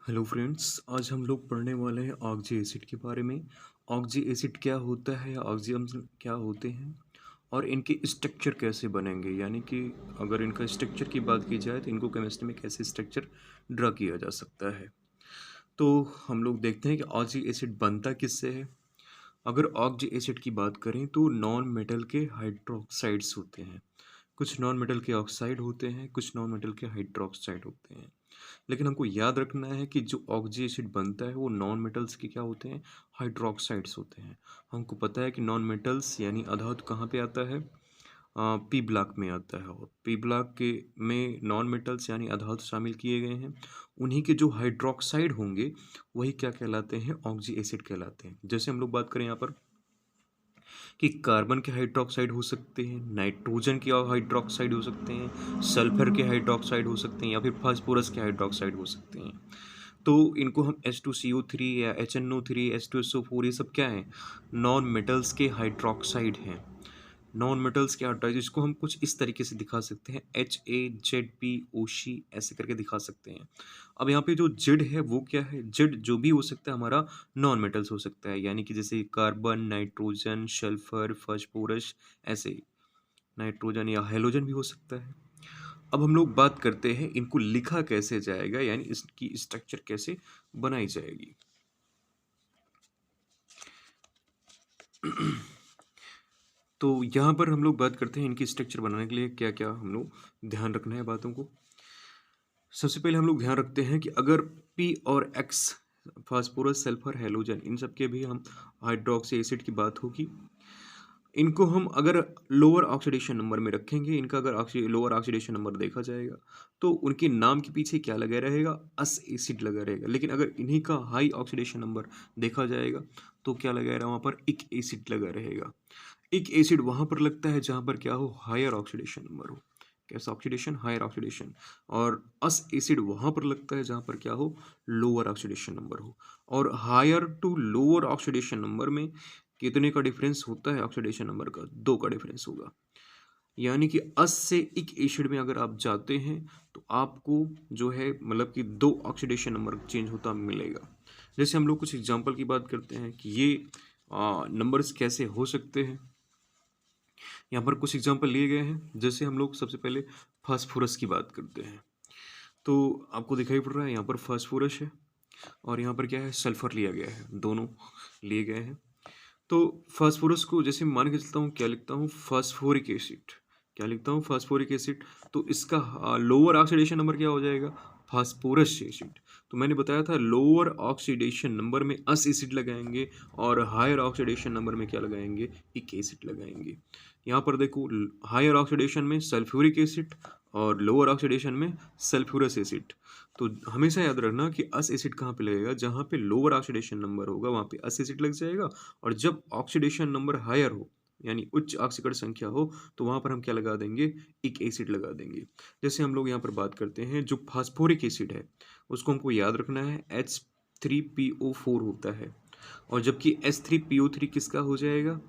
Hello friends, आज हम लोग पढ़ने वाले हैं ऑक्जी एसिड के बारे में। ऑक्जी एसिड क्या होता है या ऑक्जियम्स क्या होते हैं और इनके स्ट्रक्चर कैसे बनेंगे, यानी कि अगर इनका स्ट्रक्चर की बात की जाए तो इनको केमिस्ट्री में कैसे स्ट्रक्चर ड्रा किया जा सकता है। तो हम लोग देखते हैं कि ऑक्जी एसिड बनता किससे है। अगर ऑक्जी एसिड की बात करें तो नॉन मेटल के हाइड्रोक्साइड्स होते हैं। कुछ नॉन मेटल के ऑक्साइड होते हैं, कुछ नॉन मेटल के हाइड्रोक्साइड होते हैं। लेकिन हमको याद रखना है कि जो ऑक्जी एसिड बनता है वो नॉन मेटल्स के क्या होते हैं, हाइड्रोक्साइड्स होते हैं। हमको पता है कि नॉन मेटल्स यानी अधातु कहाँ पे आता है, पी ब्लॉक में आता है। और पी ब्लॉक के में नॉन मेटल्स यानी अधातु शामिल किए गए हैं। उन्हीं के जो हाइड्रोक्साइड होंगे वही क्या कहलाते हैं, ऑक्जी एसिड कहलाते हैं। जैसे हम लोग बात करें यहाँ पर कि कार्बन के हाइड्रोक्साइड हो सकते हैं, नाइट्रोजन के हाइड्रोक्साइड हो सकते हैं, सल्फर के हाइड्रोक्साइड हो सकते हैं या फिर फास्फोरस के हाइड्रोक्साइड हो सकते हैं। तो इनको हम H2CO3 या HNO3, H2SO4 ये सब क्या है, नॉन मेटल्स के हाइड्रोक्साइड हैं। नॉन मेटल्स के हाइड्रोक्साइड जिसको हम कुछ इस तरीके से दिखा सकते हैं, HAZP ऐसे करके दिखा सकते हैं। अब यहाँ पे जो जेड है वो क्या है, जेड जो भी हो सकता है हमारा नॉन मेटल्स हो सकता है, यानी कि जैसे कार्बन, नाइट्रोजन, सल्फर, फास्फोरस, ऐसे ही नाइट्रोजन या हेलोजन भी हो सकता है। अब हम लोग बात करते हैं इनको लिखा कैसे जाएगा, यानी इसकी स्ट्रक्चर कैसे बनाई जाएगी। तो यहाँ पर हम लोग बात करते हैं इनकी स्ट्रक्चर बनाने के लिए क्या क्या हम लोग ध्यान रखना है बातों को। सबसे पहले हम लोग ध्यान रखते हैं कि अगर पी और एक्स, फास्फोरस, सल्फर, हैलोजन, इन सब के भी हम हाइड्रोक्सी एसिड की बात होगी। इनको हम अगर लोअर ऑक्सीडेशन नंबर में रखेंगे, इनका अगर लोअर ऑक्सीडेशन नंबर देखा जाएगा तो उनके नाम के पीछे क्या लगा रहेगा, अस एसिड लगा रहेगा। लेकिन अगर इन्हीं का हाई ऑक्सीडेशन नंबर देखा जाएगा तो क्या लगा रहेगा, वहाँ पर इक एसिड लगा रहेगा। इक एसिड वहाँ पर लगता है जहाँ पर क्या हो, हायर ऑक्सीडेशन नंबर हो। कैसा ऑक्सीडेशन, हायर ऑक्सीडेशन। और अस एसिड वहाँ पर लगता है जहाँ पर क्या हो, लोअर ऑक्सीडेशन नंबर हो। और higher to lower oxidation number में कितने का डिफरेंस होता है ऑक्सीडेशन नंबर का, 2 का डिफरेंस होगा। यानी कि अस से इक एसिड में अगर आप जाते हैं तो आपको जो है मतलब कि 2 ऑक्सीडेशन नंबर चेंज होता मिलेगा। जैसे हम लोग कुछ एग्जांपल की बात करते हैं कि ये नंबर्स कैसे हो सकते हैं। यहाँ पर कुछ एग्जांपल लिए गए हैं। जैसे हम लोग सबसे पहले फास्फोरस की बात करते हैं तो आपको दिखाई पड़ रहा है यहाँ पर फास्फोरस है और यहाँ पर क्या है, सल्फर लिया गया है, दोनों लिए गए हैं। तो फास्फोरस को जैसे मान के चलता हूँ, क्या लिखता हूँ, फास्फोरिक एसिड। क्या लिखता हूँ, फास्फोरिक एसिड। तो इसका लोअर ऑक्सीडेशन नंबर क्या हो जाएगा, फास्फोरस एसिड। तो मैंने बताया था लोअर ऑक्सीडेशन नंबर में अस एसिड लगाएंगे और हायर ऑक्सीडेशन नंबर में क्या लगाएंगे, इक एसिड लगाएंगे। यहाँ पर देखो, हायर ऑक्सीडेशन में सल्फ्यूरिक एसिड और लोअर ऑक्सीडेशन में सल्फ्यूरस एसिड। तो हमेशा याद रखना कि अस एसिड कहाँ पे लगेगा, जहाँ पे लोअर ऑक्सीडेशन नंबर होगा वहाँ पे अस एसिड लग जाएगा। और जब ऑक्सीडेशन नंबर हायर हो यानी उच्च ऑक्सीकरण संख्या हो तो वहाँ पर हम क्या लगा देंगे, इक एसिड लगा देंगे। जैसे हम लोग यहाँ पर बात करते हैं जो फास्फोरिक एसिड है उसको हमको याद रखना है H3PO4 होता है। और जबकि H3PO3 किसका हो जाएगा,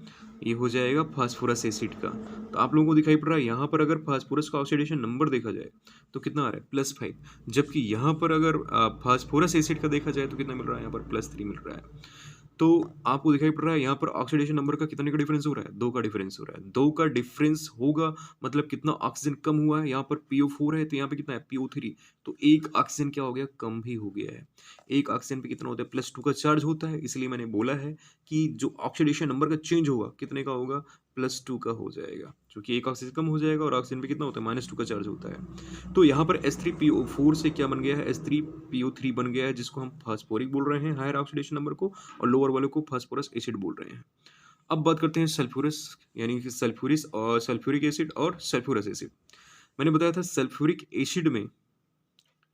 ये हो जाएगा फास्फोरस एसिड का। तो आप लोगों को दिखाई पड़ रहा है यहाँ पर अगर फास्फोरस का ऑक्सीडेशन नंबर देखा जाए तो कितना आ रहा है, +5। जबकि यहाँ पर अगर फास्फोरस एसिड का देखा जाए तो कितना मिल रहा है, यहाँ पर +3 मिल रहा है। तो आपको दिखाई पड़ रहा है यहाँ पर ऑक्सीडेशन नंबर का कितने का डिफरेंस हो रहा है, 2 का डिफरेंस हो रहा है। 2 का डिफरेंस होगा मतलब कितना ऑक्सीजन कम हुआ है, यहाँ पर PO4 है तो यहाँ पे कितना है, PO3। तो एक ऑक्सीजन क्या हो गया, कम भी हो गया है। एक ऑक्सीजन पे कितना होता है, +2 का चार्ज होता है। इसलिए मैंने बोला है कि जो ऑक्सीडेशन नंबर का चेंज होगा कितने का होगा, +2 का हो जाएगा, क्योंकि एक ऑक्सीजन कम हो जाएगा और ऑक्सीजन पे कितना होता है, -2 का चार्ज होता है। तो यहाँ पर H3PO4 से क्या बन गया है, H3PO3 बन गया है, जिसको हम फास्फोरिक बोल रहे हैं हायर ऑक्सीडेशन नंबर को, और लोअर वाले को फास्फोरस एसिड बोल रहे हैं। अब बात करते हैं सल्फ्यूरस, यानी कि सल्फ्यूरिस और सल्फ्यूरिक एसिड और सल्फ्यूरस एसिड। मैंने बताया था सल्फ्यूरिक एसिड में,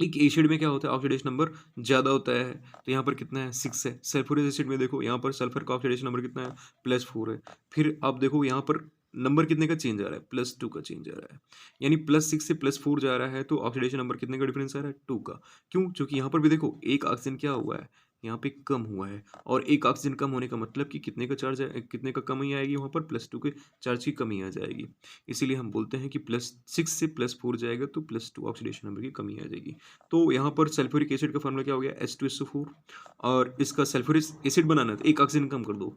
एक एसिड में क्या होता है, ऑक्सीडेशन नंबर ज़्यादा होता है। तो यहाँ पर कितना है, 6 है। सल्फ्यूरिक एसिड में देखो यहाँ पर सल्फर का ऑक्सीडेशन नंबर कितना है, +4 है। फिर अब देखो यहाँ पर नंबर कितने का चेंज आ रहा है, +2 का चेंज आ रहा है। यानी +6 से +4 जा रहा है तो ऑक्सीडेशन नंबर कितने का डिफरेंस आ रहा है, 2 का। क्यों, क्योंकि यहाँ पर भी देखो एक ऑक्सीजन क्या हुआ है, यहाँ पे कम हुआ है, और एक ऑक्सीजन कम होने का मतलब कि कितने का चार्ज है, कितने का कमी आएगी वहाँ पर, +2 के चार्ज की कमी आ जाएगी। इसीलिए हम बोलते हैं कि +6 से +4 जाएगा तो +2 ऑक्सीडेशन नंबर की कमी आ जाएगी। तो यहाँ पर सल्फ्यूरिक एसिड का फार्मूला क्या हो गया, H2SO4, और इसका सल्फ्यूरिक एसिड बनाना है तो एक ऑक्सीजन कम कर दो।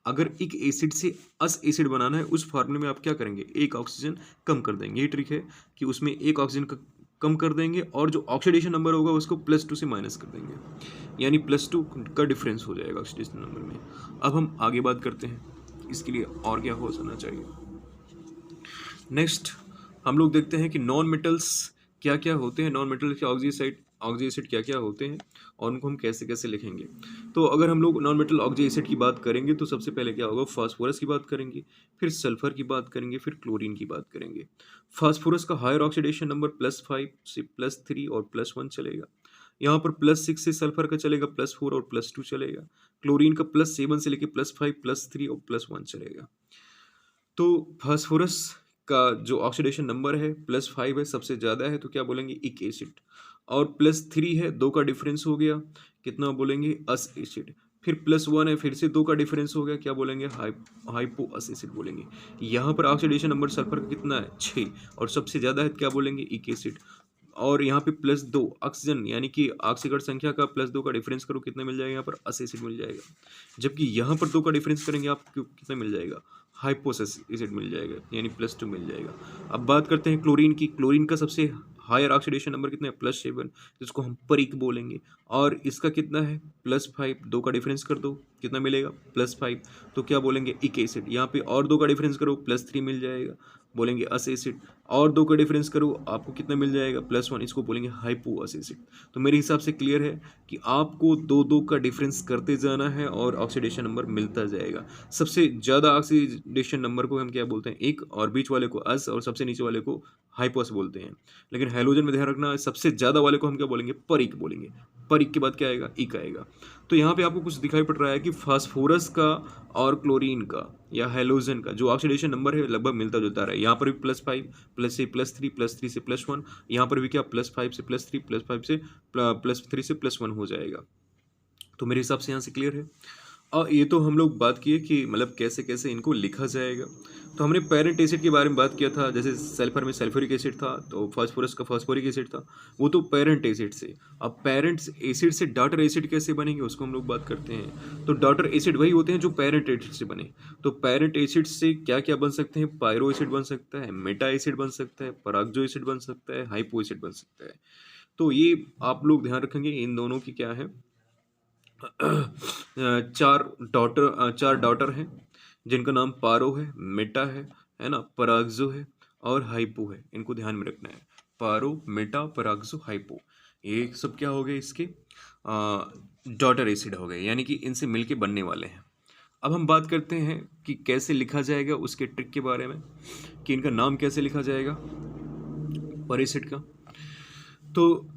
अगर एक एसिड से अस एसिड बनाना है उस फार्मूले में आप क्या करेंगे, एक ऑक्सीजन कम कर देंगे। ये ट्रिक है कि उसमें एक ऑक्सीजन कम कर देंगे और जो ऑक्सीडेशन नंबर होगा उसको +2 से माइनस कर देंगे, यानी +2 का डिफरेंस हो जाएगा ऑक्सीडेशन नंबर में। अब हम आगे बात करते हैं इसके लिए और क्या हो जाना चाहिए। नेक्स्ट हम लोग देखते हैं कि नॉन मेटल्स क्या क्या होते हैं, नॉन मेटल के ऑक्सी एसिड क्या क्या होते हैं और उनको हम कैसे कैसे लिखेंगे। तो अगर हम लोग नॉन मेटल ऑक्सी एसिड की बात करेंगे तो सबसे पहले क्या होगा, फास्फोरस की बात करेंगे, फिर सल्फर की बात करेंगे, फिर क्लोरीन की बात करेंगे। फास्फोरस का हायर ऑक्सीडेशन नंबर +5 से +3 और +1 चलेगा। यहाँ पर +6 से सल्फर का चलेगा, +4 और +2 चलेगा। क्लोरीन का +7 से लेके +5 +3 और +1 चलेगा। तो फास्फोरस का जो ऑक्सीडेशन नंबर है +5 है, सबसे ज़्यादा है, तो क्या बोलेंगे, इक एसिड। और +3 है, 2 का डिफरेंस हो गया, कितना बोलेंगे, अस एसिड। फिर +1 है, फिर से 2 का डिफरेंस हो गया, क्या बोलेंगे, हाइपो अस एसिड बोलेंगे। यहाँ पर ऑक्सीडेशन नंबर सल्फर का कितना है, 6, और सबसे ज़्यादा है, क्या बोलेंगे, इक एसिड। और यहाँ पे +2 ऑक्सीजन, यानी कि ऑक्सीकरण संख्या का +2 का डिफरेंस करो, कितना मिल जाएगा, यहाँ पर अस एसिड मिल जाएगा। जबकि यहाँ पर 2 का डिफरेंस करेंगे आपको कितना मिल जाएगा, हाइपोस एसिड मिल जाएगा, यानी +2 मिल जाएगा। अब बात करते हैं क्लोरीन की। क्लोरीन का सबसे हायर ऑक्सीडेशन नंबर कितना है, +7, जिसको हम परिक बोलेंगे। और इसका कितना है, +5, 2 का डिफरेंस कर दो, कितना मिलेगा, +5, तो क्या बोलेंगे, इक एसिड। यहाँ पे और 2 का डिफरेंस करो, +3 मिल जाएगा, बोलेंगे अस एसिड। और 2 का डिफरेंस करो, आपको कितना मिल जाएगा, +1, इसको बोलेंगे हाइपो अस एसिड। तो मेरे हिसाब से क्लियर है कि आपको 2-2 का डिफरेंस करते जाना है और ऑक्सीडेशन नंबर मिलता जाएगा। सबसे ज़्यादा ऑक्सीडेशन नंबर को हम क्या बोलते हैं, एक, और बीच वाले को अस, और सबसे नीचे वाले को हाइपोस बोलते हैं। लेकिन हैलोजन में ध्यान रखना, सबसे ज़्यादा वाले को हम क्या बोलेंगे, परिक बोलेंगे। परिक के बाद क्या आएगा, इक आएगा। तो यहाँ पे आपको कुछ दिखाई पड़ रहा है कि फास्फोरस का और क्लोरीन का या हैलोजन का जो ऑक्सीडेशन नंबर है लगभग मिलता जुलता रहा है। यहाँ पर भी +5, +3 +3 से +1, यहाँ पर भी क्या, +5 से +3, +5 से +3 से +1 हो जाएगा। तो मेरे हिसाब से यहाँ से क्लियर है। और ये तो हम लोग बात किए कि मतलब कैसे कैसे इनको लिखा जाएगा। तो हमने पेरेंट एसिड के बारे में बात किया था, जैसे सल्फर में सल्फ्यूरिक एसिड था, तो फास्फोरस का फास्फोरिक एसिड था, वो तो पेरेंट एसिड से। अब पेरेंट एसिड से डॉटर एसिड कैसे बनेंगे उसको हम लोग बात करते हैं। तो डॉटर एसिड वही होते हैं जो पेरेंट एसिड से बने। तो पेरेंट एसिड से क्या क्या बन सकते हैं, पायरो एसिड बन सकता है, मेटा एसिड बन सकता है, परागजो एसिड बन सकता है, हाइपो एसिड बन सकता है। तो ये आप लोग ध्यान रखेंगे, इन दोनों की क्या है, चार डॉटर हैं जिनका नाम पारो है, मेटा है ना, परागजो है और हाइपो है। इनको ध्यान में रखना है, पारो, मेटा, परागजो, हाइपो, ये सब क्या हो गए, इसके डॉटर एसिड हो गए, यानी कि इनसे मिलके बनने वाले हैं। अब हम बात करते हैं कि कैसे लिखा जाएगा, उसके ट्रिक के बारे में, कि इनका नाम कैसे लिखा जाएगा पर एसिड का। तो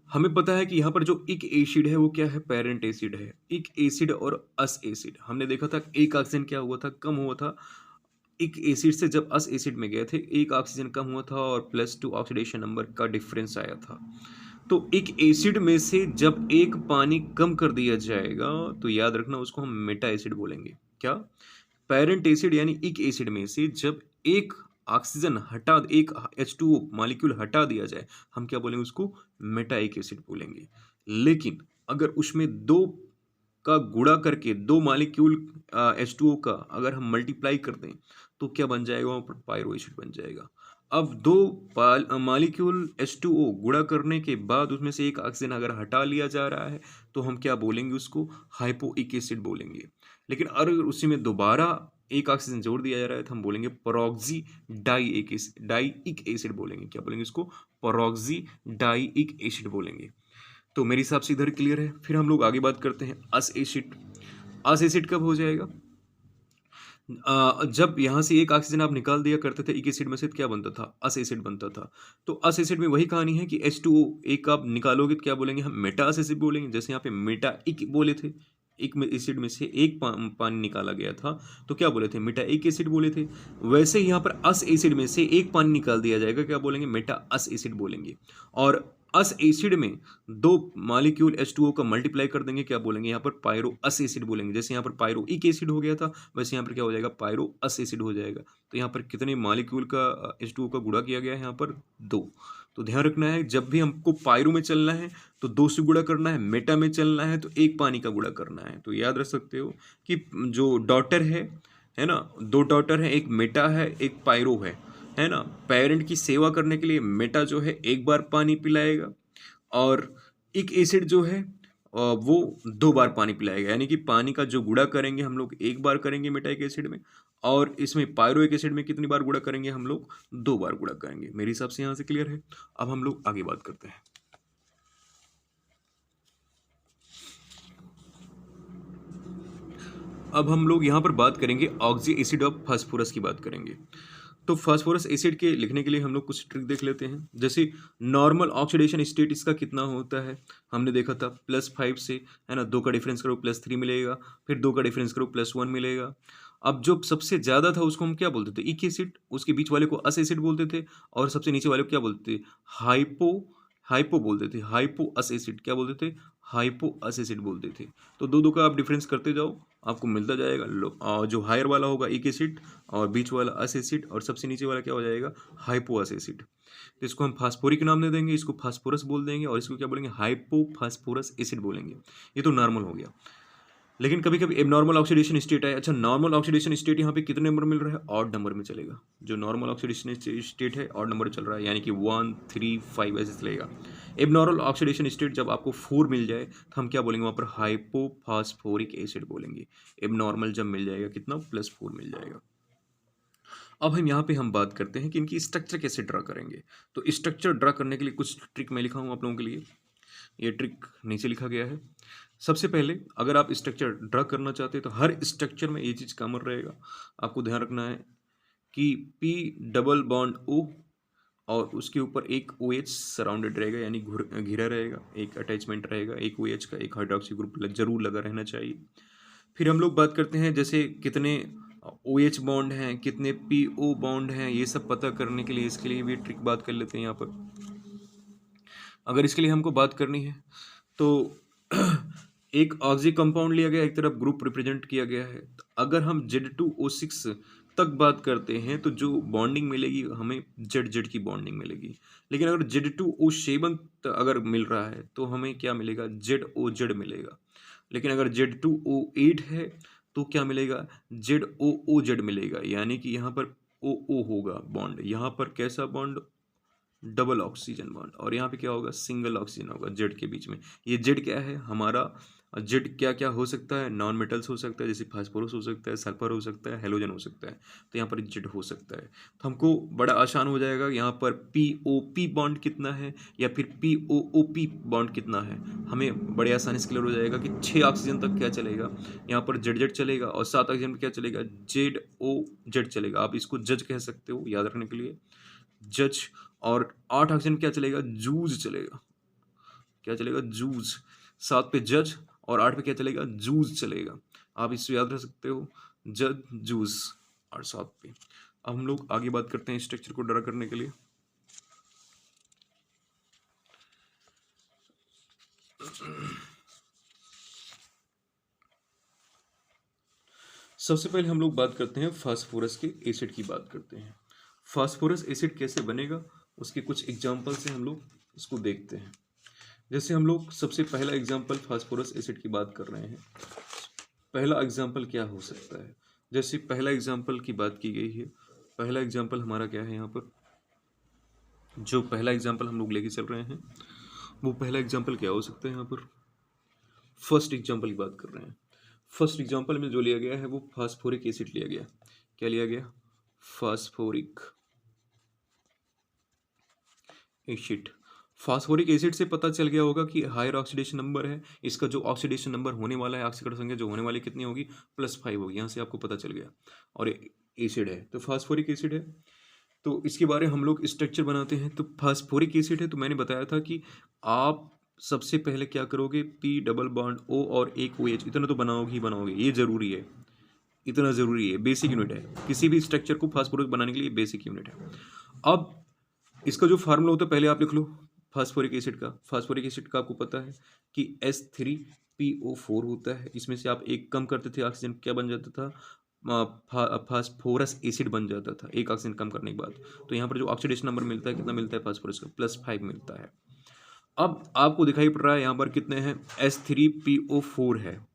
हमें पता है कि यहाँ पर जो इक एसिड है वो क्या है, पेरेंट एसिड है। इक एसिड और अस एसिड हमने देखा था, एक ऑक्सीजन क्या हुआ था, कम हुआ था इक एसिड से जब अस एसिड में गए थे, एक ऑक्सीजन कम हुआ था और +2 ऑक्सीडेशन नंबर का डिफरेंस आया था। तो एक एसिड में से जब एक पानी कम कर दिया जाएगा तो याद रखना उसको हम मेटा एसिड बोलेंगे। क्या, पेरेंट एसिड यानी इक एसिड में से जब एक ऑक्सीजन हटा, एक H2O मॉलिक्यूल हटा दिया जाए, हम क्या बोलेंगे उसको, मेटाइक एसिड बोलेंगे। लेकिन अगर उसमें 2 का गुणा करके 2 मॉलिक्यूल H2O का अगर हम मल्टीप्लाई कर दें तो क्या बन जाएगा, वहाँ पर पायरो एसिड बन जाएगा। अब 2 मॉलिक्यूल H2O गुणा करने के बाद उसमें से एक ऑक्सीजन अगर हटा लिया जा रहा है तो हम क्या बोलेंगे उसको, हाइपोइक एसिड बोलेंगे। लेकिन अगर उसी में दोबारा एक ऑक्सीजन जोड़ दिया जा रहा है तो हम बोलेंगे परॉक्सी डाइइक एसिड बोलेंगे। क्या बोलेंगे इसको, परॉक्सी डाइइक एसिड बोलेंगे। तो मेरे हिसाब से इधर क्लियर है। फिर हम लोग आगे बात करते हैं अस एसिड। अस एसिड कब हो जाएगा, जब यहाँ से एक ऑक्सीजन आप निकाल दिया करते थे एक एसिड में से, तो क्या बनता था, अस एसिड बनता था। तो अस एसिड में वही कहानी है कि H2O एक आप निकालोगे तो क्या बोलेंगे, हम मेटा अस एसिड बोलेंगे। जैसे यहाँ पे मेटा इक बोले थे, एक में एसिड में से एक पानी निकाला गया था तो क्या बोले थे, मेटा एक एसिड बोले थे। वैसे ही यहाँ पर अस एसिड में से एक पानी निकाल दिया जाएगा, क्या बोलेंगे, मेटा अस एसिड बोलेंगे। और अस एसिड में दो मॉलिक्यूल H2O का मल्टीप्लाई कर देंगे, क्या बोलेंगे यहाँ पर? पायरो अस एसिड बोलेंगे। जैसे यहाँ पर पायरोइक एसिड हो गया था, वैसे यहाँ पर क्या हो जाएगा? पायरो अस एसिड हो जाएगा। तो यहाँ पर कितने मॉलिक्यूल का H2O का गुणा किया गया है? यहाँ पर 2। तो ध्यान रखना है, जब भी हमको पायरो में चलना है तो 2 से गुणा करना है, मेटा में चलना है तो 1 पानी का गुणा करना है। तो याद रख सकते हो कि जो डॉटर है ना, 2 डॉटर है, एक मेटा है, एक पायरो है ना। पेरेंट की सेवा करने के लिए मेटा जो है 1 बार पानी पिलाएगा, और एक एसिड जो है वो 2 बार पानी पिलाएगा। यानी कि पानी का जो गुणा करेंगे हम लोग 1 बार करेंगे मेटाइक एसिड में, और इसमें पायरोइक एसिड में कितनी बार गुणा करेंगे हम लोग? 2 बार गुणा करेंगे। मेरे हिसाब से यहाँ से क्लियर है। अब हम लोग आगे बात करते हैं। अब हम लोग यहाँ पर बात करेंगे ऑक्सी एसिड ऑफ फास्फोरस की बात करेंगे। तो फास्फोरस एसिड के लिखने के लिए हम लोग कुछ ट्रिक देख लेते हैं। जैसे नॉर्मल ऑक्सीडेशन स्टेट इसका कितना होता है, हमने देखा था +5 से, है ना। 2 का डिफरेंस करो +3 मिलेगा, फिर 2 का डिफरेंस करो +1 मिलेगा। अब जो सबसे ज़्यादा था उसको हम क्या बोलते थे? इक एसिड। उसके बीच वाले को अस एसिड बोलते थे, और सबसे नीचे वाले को क्या बोलते थे? हाइपो हाइपो बोलते थे। हाइपो अस एसिड क्या बोलते थे? हाइपो अस एसिड बोलते थे। तो दो का आप डिफरेंस करते जाओ, आपको मिलता जाएगा। जो हायर वाला होगा इक एसिड, और बीच वाला अस एसिड, और सबसे नीचे वाला क्या हो जाएगा? हाइपो अस एसिड। तो इसको हम फास्फोरिक नाम दे देंगे, इसको फास्फोरस बोल देंगे, और इसको क्या बोलेंगे? हाइपो फास्फोरस एसिड बोलेंगे। ये तो नॉर्मल हो गया। लेकिन कभी कभी एबनॉर्मल ऑक्सीडेशन स्टेट है। अच्छा, नॉर्मल ऑक्सीडेशन स्टेट यहाँ पे कितने नंबर मिल रहा है? ऑड नंबर में चलेगा। जो नॉर्मल ऑक्सीडेशन स्टेट है ऑड नंबर चल रहा है, यानी कि 1, 3, 5 ऐसे चलेगा। एबनॉर्मल ऑक्सीडेशन स्टेट जब आपको 4 मिल जाए तो हम क्या बोलेंगे वहाँ पर? हाइपोफॉस्फोरिक एसिड बोलेंगे। एबनॉर्मल जब मिल जाएगा कितना? +4 मिल जाएगा। अब हम यहाँ पे हम बात करते हैं कि इनकी स्ट्रक्चर कैसे ड्रा करेंगे। तो स्ट्रक्चर ड्रा करने के लिए कुछ ट्रिक मैं लिखा हूँ आप लोगों के लिए। ये ट्रिक नीचे लिखा गया है। सबसे पहले अगर आप स्ट्रक्चर ड्रा करना चाहते हैं तो हर स्ट्रक्चर में ये चीज़ कॉमन रहेगा। आपको ध्यान रखना है कि P डबल बॉन्ड O, और उसके ऊपर एक OH सराउंडेड रहेगा, यानी घिरा रहेगा, एक अटैचमेंट रहेगा, एक OH का, एक हाइड्रोक्सी ग्रुप जरूर लगा रहना चाहिए। फिर हम लोग बात करते हैं जैसे कितने OH बॉन्ड हैं, कितने PO बॉन्ड हैं, ये सब पता करने के लिए इसके लिए भी ट्रिक बात कर लेते हैं यहाँ पर। अगर इसके लिए हमको बात करनी है तो एक ऑक्सी कंपाउंड लिया गया, एक तरफ ग्रुप रिप्रेजेंट किया गया है। तो अगर हम Z2O6 तक बात करते हैं तो जो बॉन्डिंग मिलेगी हमें ZZ की बॉन्डिंग मिलेगी। लेकिन अगर Z2O7 अगर मिल रहा है तो हमें क्या मिलेगा? ZOZ मिलेगा। लेकिन अगर Z2O8 है तो क्या मिलेगा? ZOOZ मिलेगा। यानी कि यहाँ पर OO होगा बॉन्ड, यहाँ पर कैसा बॉन्ड? डबल ऑक्सीजन बॉन्ड, और यहाँ पे क्या होगा? सिंगल ऑक्सीजन होगा जेड के बीच में। ये जेड क्या है हमारा? जेड क्या क्या हो सकता है? नॉन मेटल्स हो सकता है, जैसे फास्फोरस हो सकता है, सल्फर हो सकता है, हेलोजन हो सकता है। तो यहाँ पर जेड हो सकता है। तो हमको बड़ा आसान हो जाएगा यहाँ पर POP बॉन्ड कितना है या फिर POOP बॉन्ड कितना है, हमें बड़े आसानी से क्लियर हो जाएगा कि 6 ऑक्सीजन तक क्या चलेगा, यहाँ पर जेड चलेगा, और 7 ऑक्सीजन में क्या चलेगा? ZOZ चलेगा। आप इसको जज कह सकते हो याद रखने के लिए, जज। और 8 ऑक्सीजन में क्या चलेगा? जूज चलेगा। क्या चलेगा? जूज। 7 पे जज और 8 पे क्या चलेगा? जूज चलेगा। आप इससे याद रख सकते हो, जज जूज, और 7 पे। अब हम लोग आगे बात करते हैं स्ट्रक्चर को ड्रा करने के लिए। सबसे पहले हम लोग बात करते हैं फास्फोरस के एसिड की बात करते हैं। फास्फोरस एसिड कैसे बनेगा उसके कुछ एग्जाम्पल से हम लोग इसको देखते हैं। जैसे हम लोग सबसे पहला एग्जाम्पल फास्फोरस एसिड की बात कर रहे हैं। पहला एग्जाम्पल क्या हो सकता है? जैसे पहला एग्जाम्पल की बात की गई है, पहला एग्जाम्पल हमारा क्या है यहाँ पर? जो पहला एग्जाम्पल हम लोग लेके चल रहे हैं वो पहला एग्जाम्पल क्या हो सकता है यहाँ पर? फर्स्ट एग्जाम्पल की बात कर रहे हैं। फर्स्ट एग्जाम्पल में जो लिया गया है वो फास्फोरिक एसिड लिया गया। क्या लिया गया? Phosphoric acid. फास्फोरिक एसिड से पता चल गया होगा कि हायर ऑक्सीडेशन नंबर है, इसका जो ऑक्सीडेशन नंबर होने वाला है, ऑक्सीकरण संख्या जो होने वाली कितनी होगी? +5 होगी। यहाँ से आपको पता चल गया। और एसिड है तो फास्फोरिक एसिड है। तो इसके बारे में हम लोग स्ट्रक्चर बनाते हैं। तो फास्फोरिक एसिड है तो मैंने बताया था कि आप सबसे पहले क्या करोगे? P डबल बॉन्ड O और एक OH, इतना तो बनाओगे ही बनाओगे, ये जरूरी है, इतना जरूरी है, बेसिक यूनिट है। किसी भी स्ट्रक्चर को फास्फोरिक बनाने के लिए बेसिक यूनिट है। अब इसका जो फार्मूला होता है पहले आप लिख लो। फास्फोरिक एसिड का आपको पता है कि H3PO4 होता है। इसमें से आप एक कम करते थे ऑक्सीजन, क्या बन जाता था? फास्फोरस एसिड बन जाता था एक ऑक्सीजन कम करने के बाद। तो यहाँ पर जो ऑक्सीडेशन नंबर मिलता है कितना मिलता है फास्फोरस का? +5 मिलता है। अब आपको दिखाई पड़ रहा है यहाँ पर कितने हैं? H3PO4 है।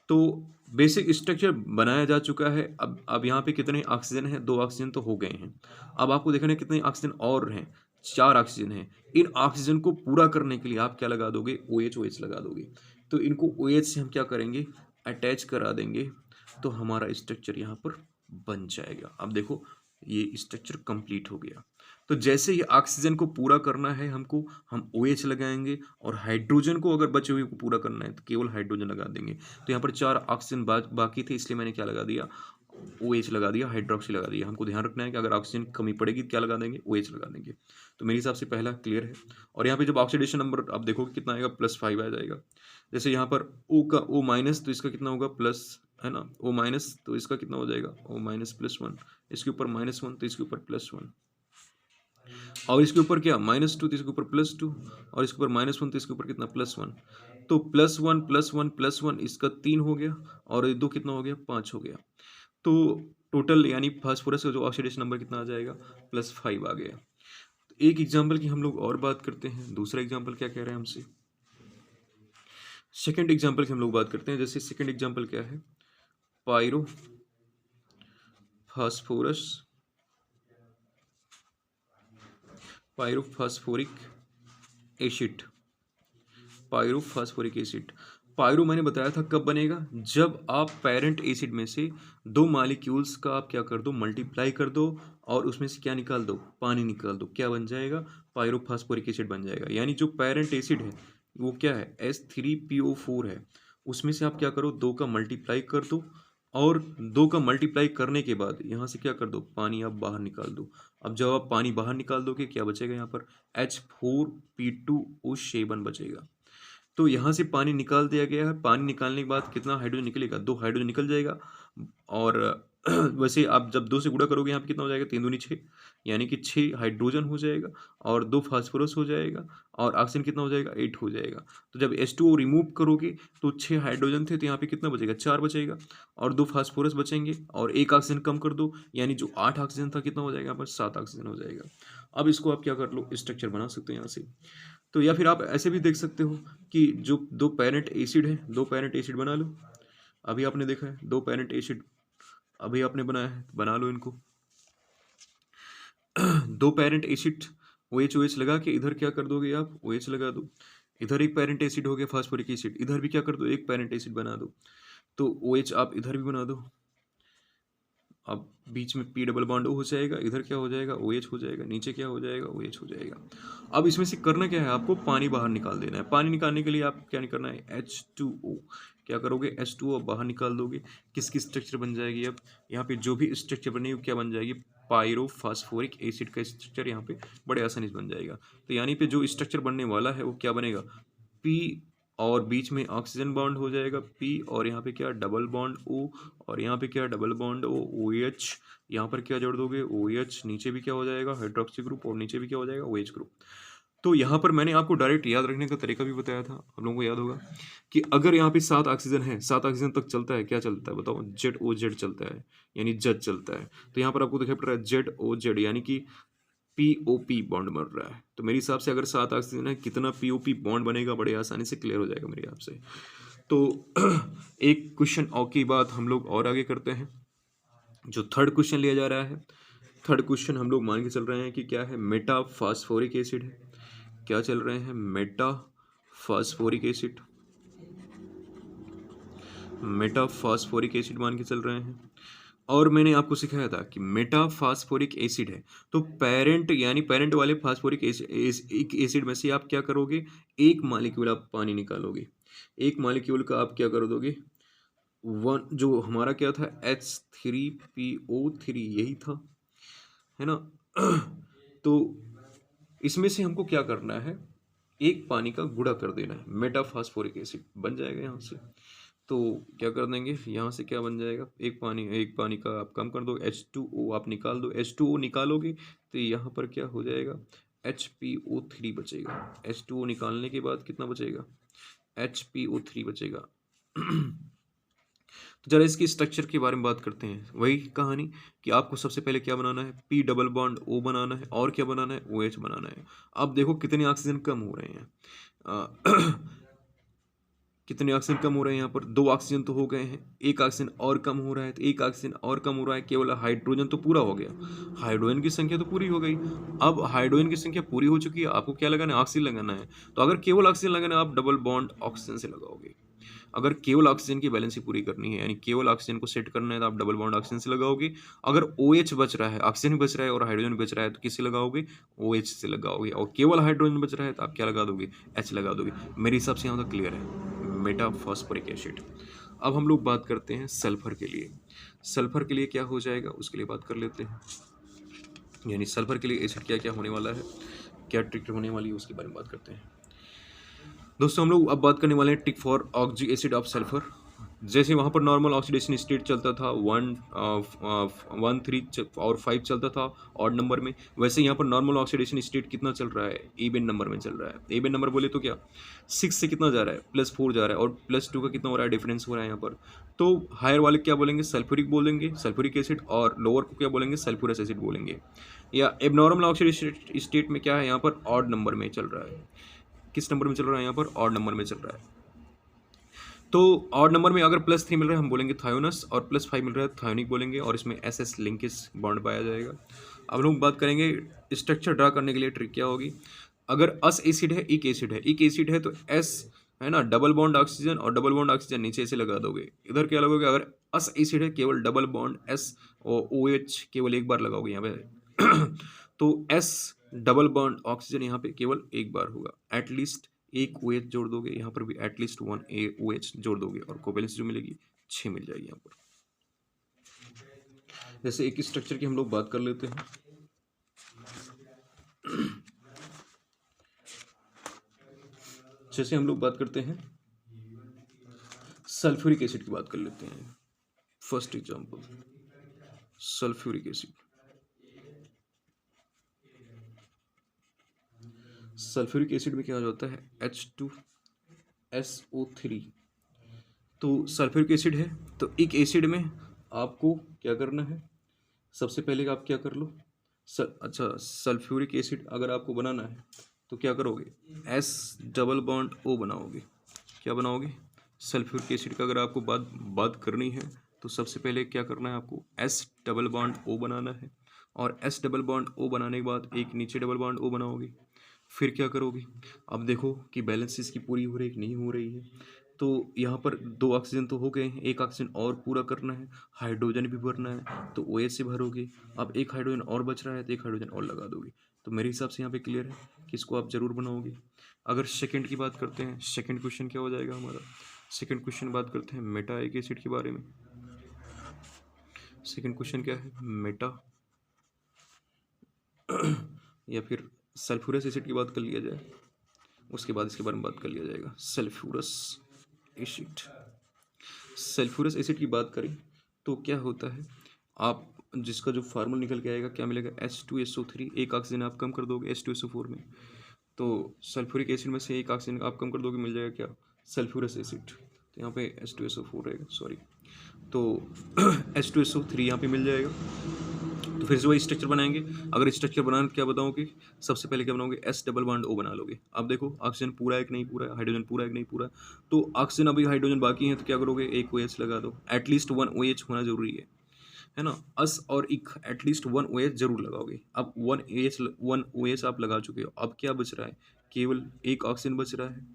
तो बेसिक स्ट्रक्चर बनाया जा चुका है। अब यहाँ पे कितने ऑक्सीजन हैं? 2 ऑक्सीजन तो हो गए हैं। अब आपको देखना है कितने ऑक्सीजन और हैं? 4 ऑक्सीजन हैं। इन ऑक्सीजन को पूरा करने के लिए आप क्या लगा दोगे? OH लगा दोगे। तो इनको OH से हम क्या करेंगे? अटैच करा देंगे, तो हमारा स्ट्रक्चर यहाँ पर बन जाएगा। अब देखो ये स्ट्रक्चर कंप्लीट हो गया। तो जैसे ही ऑक्सीजन को पूरा करना है हमको, हम OH लगाएंगे, और हाइड्रोजन को अगर बचे हुए को पूरा करना है तो केवल हाइड्रोजन लगा देंगे। तो यहाँ पर 4 ऑक्सीजन बाकी थे, इसलिए मैंने क्या लगा दिया? OH लगा दिया, हाइड्रोक्सी लगा दिया। हमको ध्यान रखना है कि अगर ऑक्सीजन कमी पड़ेगी तो क्या लगा देंगे? OH लगा देंगे। तो मेरे हिसाब से पहला क्लियर है। और यहाँ पे जब ऑक्सीडेशन नंबर आप देखोगे कितना आएगा? +5 आ जाएगा। जैसे यहाँ पर O- तो इसका कितना होगा? प्लस, है ना? O- तो इसका कितना हो जाएगा? O- +1, इसके ऊपर -1 तो इसके ऊपर +1, और इसके ऊपर क्या? -2 तो इसके ऊपर +2, और इसके ऊपर -1 तो इसके ऊपर कितना? +1। तो +1 +1 +1 इसका 3 हो गया, और ये 2 कितना हो गया? 5 हो गया। तो टोटल यानी फास्फोरस का जो ऑक्सीडेशन नंबर कितना आ जाएगा? +5 आ गया। तो एक एग्जाम्पल की हम लोग और बात करते हैं। दूसरा एग्जाम्पल क्या कह रहे हैं हमसे? सेकेंड एग्जाम्पल की हम लोग बात करते हैं। जैसे सेकेंड एग्जाम्पल क्या है? Pyro phosphorus pyrophosphoric acid. Pyrophosphoric acid, pyro मैंने बताया था कब बनेगा? जब आप पेरेंट एसिड में से 2 मॉलिक्यूल्स का आप क्या कर दो? मल्टीप्लाई कर दो, और उसमें से क्या निकाल दो? पानी निकाल दो। क्या बन जाएगा? पायरोफास्फोरिक एसिड बन जाएगा। यानी जो पेरेंट एसिड है वो क्या है? H3PO4 है। उसमें से आप क्या करो? 2 का मल्टीप्लाई कर दो, और 2 का मल्टीप्लाई करने के बाद यहाँ से क्या कर दो? पानी आप बाहर निकाल दो। अब जब आप पानी बाहर निकाल दोगे क्या बचेगा यहाँ पर? H4P2O7 बचेगा। तो यहाँ से पानी निकाल दिया गया है। पानी निकालने के बाद कितना हाइड्रोजन निकलेगा? 2 हाइड्रोजन निकल जाएगा। और वैसे आप जब 2 से गुणा करोगे यहाँ पे कितना हो जाएगा? 3 दूनी 6, यानी कि 6 हाइड्रोजन हो जाएगा, और 2 फास्फोरस हो जाएगा, और ऑक्सीजन कितना हो जाएगा? 8 हो जाएगा। तो जब H2O रिमूव करोगे तो 6 हाइड्रोजन थे, तो यहाँ पे कितना बचेगा? 4 बचेगा, और 2 फास्फोरस बचेंगे, और 1 ऑक्सीजन कम कर दो, यानी जो 8 ऑक्सीजन था कितना हो जाएगा? यहाँ पर 7 ऑक्सीजन हो जाएगा। अब इसको आप क्या कर लो? स्ट्रक्चर बना सकते हो यहाँ से। तो या फिर आप ऐसे भी देख सकते हो कि जो 2 पेरेंट एसिड है, 2 पेरेंट एसिड बना लो। अभी आपने देखा है 2 पेरेंट एसिड अभी आपने बनाया है, बना लो इनको। 2 पेरेंट एसिड OH लगा के इधर क्या कर दोगे आप? OH लगा दो। इधर एक पेरेंट एसिड हो गया फास्फोरिक एसिड, इधर भी क्या कर दो? एक पेरेंट एसिड बना दो। तो OH आप इधर भी बना दो। अब बीच में P डबल बॉन्ड O हो जाएगा, इधर क्या हो जाएगा? OH हो जाएगा, नीचे क्या हो जाएगा? OH हो जाएगा। अब इसमें से करना क्या है? आपको पानी बाहर निकाल देना है। पानी निकालने के लिए आप क्या नहीं करना है? H2O, क्या करोगे? H2O बाहर निकाल दोगे। किसकी स्ट्रक्चर बन जाएगी? अब यहाँ पे जो भी स्ट्रक्चर बनेगी वो क्या बन जाएगी? पायरोफास्फोरिक एसिड का स्ट्रक्चर यहाँ पे बड़े आसानी से बन जाएगा। तो यानी पे जो स्ट्रक्चर बनने वाला है वो क्या बनेगा? P, और बीच में ऑक्सीजन बॉन्ड हो जाएगा P, और यहाँ पे क्या? डबल बॉन्ड O, और यहाँ पे क्या? Double bond O, OH। यहाँ पर क्या जोड़ दोगे? OH। नीचे भी क्या हो जाएगा? हाइड्रोक्सी ग्रुप, और नीचे भी क्या हो जाएगा? OH group. तो यहाँ पर मैंने आपको डायरेक्ट याद रखने का तरीका भी बताया था, आप लोगों को याद होगा कि अगर यहाँ पे 7 ऑक्सीजन है, 7 ऑक्सीजन तक चलता है, क्या चलता है बताओ? ZOZ चलता है, यानी जज चलता है। तो यहाँ पर आपको दिखाई पड़ रहा है ZOZ, यानी कि POP बॉन्ड बन रहा है। तो मेरे हिसाब से अगर 7 ऑक्सीजन है, कितना POP बॉन्ड बनेगा? बड़े आसानी से क्लियर हो जाएगा मेरे हिसाब से। तो एक क्वेश्चन और की बात हम लोग और आगे करते हैं। जो थर्ड क्वेश्चन लिया जा रहा है, थर्ड क्वेश्चन हम लोग मान के चल रहे हैं कि क्या है? मेटाफास्फोरिक एसिड है। क्या चल रहे हैं? मेटाफास्फोरिक एसिड, मेटाफास्फोरिक एसिड मान के चल रहे हैं। और मैंने आपको सिखाया था कि मेटाफास्फोरिक एसिड है तो पेरेंट, यानी पेरेंट वाले फास्फोरिक एसिड में से आप क्या करोगे? एक मॉलिक्यूल आप पानी निकालोगे। एक मॉलिक्यूल का आप क्या कर दोगे? वन, जो हमारा क्या था? H3PO3 यही था, है ना? तो इसमें से हमको क्या करना है? एक पानी का गुणा कर देना है, मेटाफास्फोरिक एसिड बन जाएगा यहाँ से। तो क्या कर देंगे? यहाँ से क्या बन जाएगा? एक पानी का आप कम कर दो, H2O आप निकाल दो। H2O निकालोगे तो यहाँ पर क्या हो जाएगा? HPO3 बचेगा। H2O निकालने के बाद कितना बचेगा? HPO3 बचेगा। तो जरा इसकी स्ट्रक्चर के बारे में बात करते हैं। वही कहानी कि आपको सबसे पहले क्या बनाना है, P डबल बॉन्ड O बनाना है, और क्या बनाना है, OH बनाना है। अब देखो कितने ऑक्सीजन कम हो रहे हैं। कितने ऑक्सीजन कम हो रहे हैं? यहाँ पर 2 ऑक्सीजन तो हो गए हैं, 1 ऑक्सीजन और कम हो रहा है, तो 1 ऑक्सीजन और कम हो रहा है, केवल हाइड्रोजन तो पूरा हो गया। हाइड्रोजन की संख्या तो पूरी हो गई। अब हाइड्रोजन की संख्या पूरी हो चुकी है, आपको क्या लगाना है? ऑक्सीजन लगाना है। तो अगर केवल ऑक्सीजन लगाना है, आप डबल बॉन्ड ऑक्सीजन से लगाओगे। अगर केवल ऑक्सीजन की बैलेंस ही पूरी करनी है, यानी केवल ऑक्सीजन को सेट करना है, तो आप डबल बॉन्ड ऑक्सीजन से लगाओगे। अगर OH बच रहा है, ऑक्सीजन बच रहा है और हाइड्रोजन बच रहा है, तो किससे लगाओगे? OH से लगाओगे। और केवल हाइड्रोजन बच रहा है तो आप क्या लगा दोगे? H लगा दोगे। मेरे हिसाब से यहाँ तक क्लियर है, मेटाफॉस्फोरिक एसिड। अब हम लोग बात करते हैं सल्फर के लिए। सल्फर के लिए क्या हो जाएगा उसके लिए बात कर लेते हैं, यानी सल्फर के लिए एसिड क्या क्या होने वाला है, क्या ट्रिक होने वाली है, उसके बारे में बात करते हैं। दोस्तों हम लोग अब बात करने वाले हैं टिक फॉर ऑक्जी एसिड ऑफ सल्फर। जैसे वहाँ पर नॉर्मल ऑक्सीडेशन स्टेट चलता था 1 3 और 5 चलता था ऑड नंबर में, वैसे यहाँ पर नॉर्मल ऑक्सीडेशन स्टेट कितना चल रहा है? इवन नंबर में चल रहा है। इवन नंबर बोले तो क्या, 6 से कितना जा रहा है? +4 जा रहा है, और +2 का कितना हो रहा है? डिफरेंस हो रहा है यहाँ पर। तो हायर वाले क्या बोलेंगे? सल्फ्यूरिक बोलेंगे, सल्फ्यूरिक एसिड, और लोअर को क्या बोलेंगे? सल्फ्यूरस एसिड बोलेंगे। या एबनॉर्मल ऑक्सीडेशन स्टेट में क्या है? यहाँ पर ऑड नंबर में चल रहा है। किस नंबर में चल रहा है? यहाँ पर ऑड नंबर में चल रहा है। तो ऑड नंबर में अगर +3 मिल रहा है हम बोलेंगे थायोनस, और +5 मिल रहा है थायोनिक बोलेंगे, और इसमें SS लिंकेज बॉन्ड पाया जाएगा। अब लोग बात करेंगे स्ट्रक्चर ड्रा करने के लिए ट्रिक क्या होगी। अगर अस एसिड है, इक एसिड है, इक एसिड है तो S है ना, डबल बॉन्ड ऑक्सीजन, और डबल बॉन्ड ऑक्सीजन नीचे से लगा दोगे। इधर क्या लगोगे? अगर अस एसिड है केवल डबल बॉन्ड S और OH केवल एक बार लगाओगे यहाँ पे तो S डबल बॉन्ड ऑक्सीजन यहाँ पे केवल एक बार होगा। एटलीस्ट एक OH जोड़ दोगे, यहाँ पर भी एटलीस्ट 1 OH जोड़ दोगे, और कोवेलेंस जो मिलेगी 6 मिल जाएगी यहाँ पर। जैसे एक स्ट्रक्चर की हम लोग बात कर लेते हैं। जैसे हम लोग बात करते हैं सल्फ्यूरिक एसिड की बात कर लेते हैं। First example sulphuric acid. Sulphuric acid में क्या हो जाता है? H2SO3। तो सल्फ्यूरिक एसिड है, तो एक एसिड में आपको क्या करना है? सबसे पहले आप क्या कर लो, अच्छा सल्फ्यूरिक एसिड अगर आपको बनाना है तो क्या करोगे? S डबल बॉन्ड O बनाओगे। क्या बनाओगे? सल्फ्यूरिक एसिड का अगर आपको बात करनी है तो सबसे पहले क्या करना है आपको? S डबल बॉन्ड O बनाना है, और S डबल बॉन्ड O बनाने के बाद एक नीचे डबल बॉन्ड O बनाओगे। फिर क्या करोगे? अब देखो कि बैलेंस इसकी पूरी हो रही है कि नहीं हो रही है। तो यहाँ पर 2 ऑक्सीजन तो हो गए हैं, 1 ऑक्सीजन और पूरा करना है, हाइड्रोजन भी भरना है, तो OH से भरोगे। अब एक हाइड्रोजन और बच रहा है तो एक हाइड्रोजन और लगा दोगे। तो मेरे हिसाब से यहाँ पे क्लियर है कि इसको आप जरूर बनाओगे। अगर सेकंड की बात करते हैं, सेकंड क्वेश्चन क्या हो जाएगा हमारा? सेकंड क्वेश्चन बात करते हैं मेटाइक एसिड के बारे में। सेकंड क्वेश्चन क्या है? मेटा या फिर सल्फ्यूरस एसिड की बात कर लिया जाए, उसके बाद इसके बारे में बात कर लिया जाएगा। Sulphurous acid. सल्फ्यूरस एसिड की बात करें तो क्या होता है, आप जिसका जो फार्मूला निकल के आएगा क्या मिलेगा? H2SO3, एक ऑक्सीजन आप कम कर दोगे H2SO4 में, तो सल्फ्यूरिक एसिड में से एक ऑक्सीजन आप कम कर दोगे, मिल जाएगा क्या? Sulphurous acid. तो यहाँ पे H2SO4 रहेगा, सॉरी, तो H2SO3 यहाँ पे मिल जाएगा। तो फिर से वही स्ट्रक्चर बनाएंगे। अगर स्ट्रक्चर बनाने क्या बताओगे? सबसे पहले क्या बनाओगे? S डबल बॉन्ड O बना लोगे। अब देखो ऑक्सीजन पूरा है कि नहीं पूरा है, हाइड्रोजन पूरा है कि नहीं पूरा है। तो ऑक्सीजन अभी हाइड्रोजन बाकी है तो क्या करोगे? एक OH लगा दो। एटलीस्ट 1 OH होना जरूरी है ना। अस और इक एटलीस्ट 1 OH जरूर लगाओगे। अब 1 OH आप लगा चुके हो, अब क्या बच रहा है? केवल एक ऑक्सीजन बच रहा है,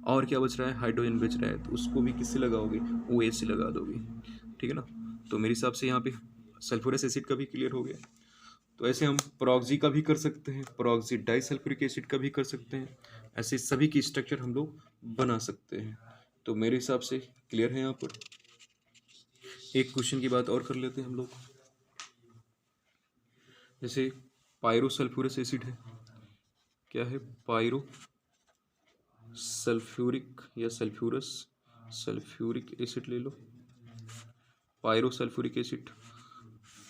और क्या बच रहा है? हाइड्रोजन बच रहा है, तो उसको भी किससे लगाओगे? OH से लगा दोगे। ठीक है ना। तो मेरे हिसाब से यहाँ पे सल्फ्यूरस एसिड का भी क्लियर हो गया। तो ऐसे हम प्रॉक्सी का भी कर सकते हैं, प्रॉक्सी डाइसल्फ्यूरिक एसिड का भी कर सकते हैं, ऐसे सभी की स्ट्रक्चर हम लोग बना सकते हैं। तो मेरे हिसाब से क्लियर है। यहाँ पर एक क्वेश्चन की बात और कर लेते हैं हम लोग। जैसे पायरोसल्फ्यूरस एसिड है, क्या है? पायरो सल्फ्यूरिक या सल्फ्यूरिक एसिड ले लो, पायरोसल्फ्यूरिक एसिड।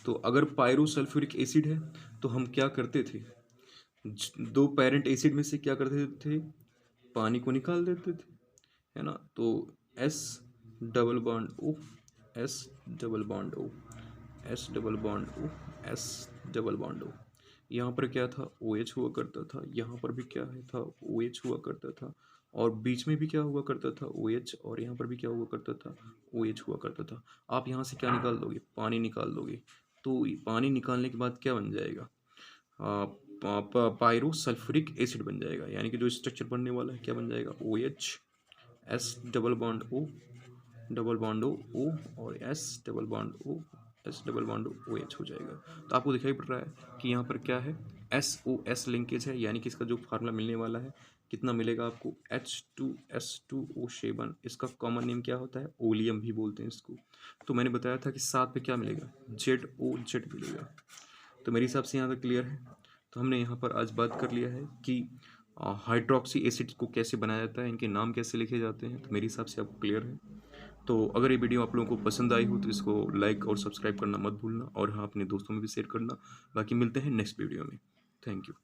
तो अगर पायरोसल्फ्यूरिक एसिड है तो हम क्या करते थे? दो पेरेंट एसिड में से क्या करते थे, पानी को निकाल देते थे, है ना। तो S double bond O, S double bond O, S double bond O, S double bond O. यहाँ पर क्या था, ओ एच हुआ करता था, यहाँ पर भी क्या है था, ओ एच हुआ करता था, और बीच में भी क्या हुआ करता था, ओ एच, और यहाँ पर भी क्या हुआ करता था, ओ एच हुआ करता था। आप यहाँ से क्या निकाल दोगे, पानी निकाल दोगे। तो पानी निकालने के बाद क्या बन जाएगा, पायरोसल्फ्यूरिक एसिड बन जाएगा, यानी कि जो स्ट्रक्चर बनने वाला है क्या बन जाएगा, O H, S double bond O, double bond O, और S double bond O, S double bond O H हो जाएगा। तो आपको दिखाई पड़ रहा है कि यहाँ पर क्या है, एस ओ एस लिंकेज है, यानी कि इसका जो फार्मूला मिलने वाला है कितना मिलेगा आपको, H2S2O7। इसका कॉमन नेम क्या होता है, ओलियम भी बोलते हैं इसको। तो मैंने बताया था कि साथ पे क्या मिलेगा, ZOZ मिलेगा। तो मेरे हिसाब से यहाँ तक क्लियर है। तो हमने यहाँ पर आज बात कर लिया है कि हाइड्रोक्सी एसिड को कैसे बनाया जाता है, इनके नाम कैसे लिखे जाते हैं। तो मेरे हिसाब से आपको क्लियर है। तो अगर ये वीडियो आप लोगों को पसंद आई हो तो इसको लाइक और सब्सक्राइब करना मत भूलना, और हाँ, अपने दोस्तों में भी शेयर करना। बाकी मिलते हैं नेक्स्ट वीडियो में। Thank you.